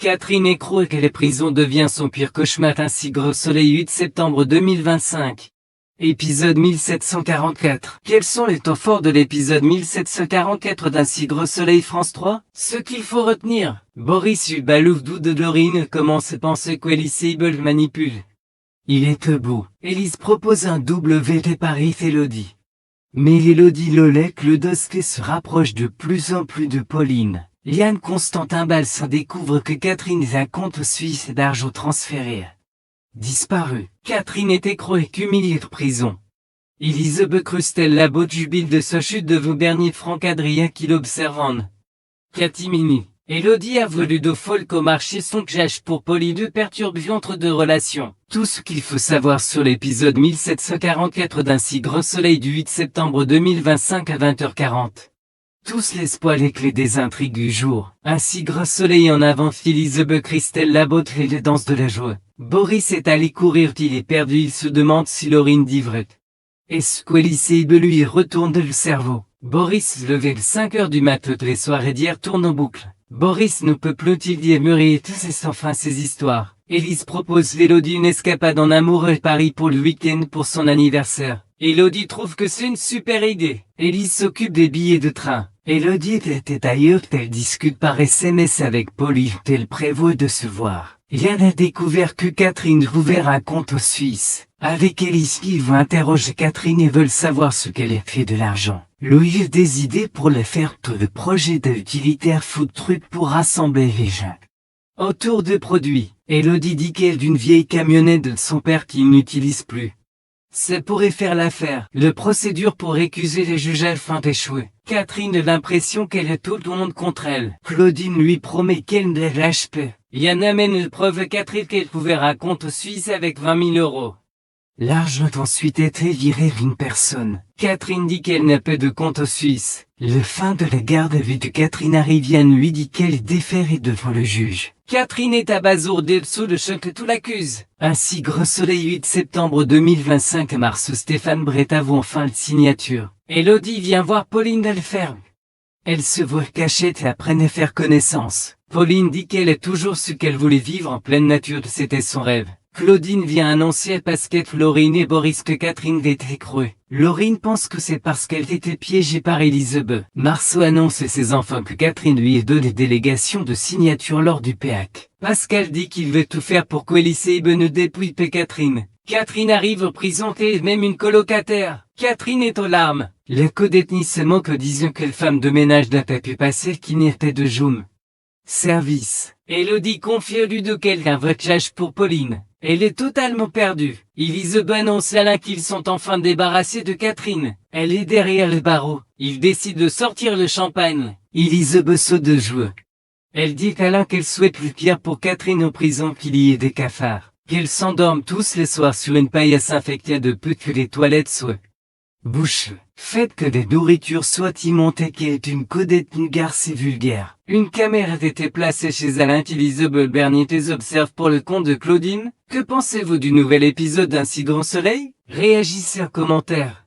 Catherine écroule et que la prison devient son pire cauchemar. Ainsi Gros Soleil 8 septembre 2025. Épisode 1744. Quels sont les temps forts de l'épisode 1744 d'Ainsi Gros Soleil France 3? Ce qu'il faut retenir. Boris Balouf doute de Laurine, commence à penser qu'Elise le manipule. Il est debout. Élise propose un WT Paris Élodie. Mais Élodie Lolek le dosque se rapproche de plus en plus de Pauline. Liane Constantin Balsin découvre que Catherine est un compte suisse d'argent transféré. Disparu. Catherine est écrouée qu'humiliée de prison. Elisabeth Crustel la beauté jubile de sa chute de Vaubernier Franck Adrien qui l'observe. Catimini. Élodie avoue Ludo Folk au marché son gage pour Pauline de perturber entre deux relations. Tout ce qu'il faut savoir sur l'épisode 1744 d'Ainsi Gros Soleil du 8 septembre 2025 à 20h40. Tous les spoils et clés des intrigues du jour. Ainsi Gros Soleil en avant Elisabeth Christelle la beauté et les danses de la joie. Boris est allé courir, il est perdu, il se demande si Laurine divrette. Est-ce qu'Elise lui retourne le cerveau? Boris se levait à 5h du matin tous les soirées d'hier tourne en boucle. Boris ne peut plus il dit mûrir tous et sans fin ses histoires. Élise propose Élodie une escapade en amoureux Paris pour le week-end pour son anniversaire. Élodie trouve que c'est une super idée. Élise s'occupe des billets de train. Élodie était ailleurs, elle discute par SMS avec Pauline, elle prévoit de se voir. Liane a découvert que Catherine ouvert un compte en Suisse. Avec Élise, ils vont interroger Catherine et veulent savoir ce qu'elle a fait de l'argent. Louis a des idées pour le faire tout le projet d'utilitaire food truck pour rassembler les gens. Autour de produits, Élodie dit qu'elle d'une vieille camionnette de son père qu'il n'utilise plus. Ça pourrait faire l'affaire. Le procédure pour récuser les juges afin d'échouer. Catherine a l'impression qu'elle a tout le monde contre elle. Claudine lui promet qu'elle ne la lâche pas. Yann amène une preuve à Catherine qu'elle pouvait un compte suisse avec 20 000 euros. L'argent a ensuite été viré vers une personne. Catherine dit qu'elle n'a pas de compte suisse. Le fin de la garde à vue de Catherine arrive, Yann lui dit qu'elle est déférée devant le juge. Catherine est abasourdée sous le choc que tout l'accuse. Ainsi Gros Soleil 8 septembre 2025 mars Stéphane Brett avoue enfin la signature. Élodie vient voir Pauline dans la ferme. Elle se voit cachette et apprennent à faire connaissance. Pauline dit qu'elle a toujours su qu'elle voulait vivre en pleine nature, c'était son rêve. Claudine vient annoncer à Pasquette, Laurine et Boris que Catherine était écrouée. Laurine pense que c'est parce qu'elle était piégée par Elisabeth. Marceau annonce à ses enfants que Catherine lui ait donné des délégations de signature lors du PAC. Pascal dit qu'il veut tout faire pour qu'Elise ne dépouille pas Catherine. Catherine arrive en prison et même une colocataire. Catherine est aux larmes. Le codétenu se moque disant que la femme de ménage n'a pas pu passer qui n'était de Joum. Service. Élodie confie à Ludo qu'elle a un voyage pour Pauline. Elle est totalement perdue. Elisabeth annonce à Alain qu'ils sont enfin débarrassés de Catherine. Elle est derrière le barreau. Il décide de sortir le champagne. Elisabeth saute de joie. Elle dit à Alain qu'elle souhaite le pire pour Catherine en prison, qu'il y ait des cafards. Qu'elle s'endorme tous les soirs sur une paillasse infectée de peu que les toilettes soient bouche. Faites que des nourritures soient immontées qui est une codétenue garce et vulgaire. Une caméra a été placée chez Alain qu'Elisabeth Bernier observe pour le compte de Claudine. Que pensez-vous du nouvel épisode d'Ainsi Gros Soleil? Réagissez en commentaire.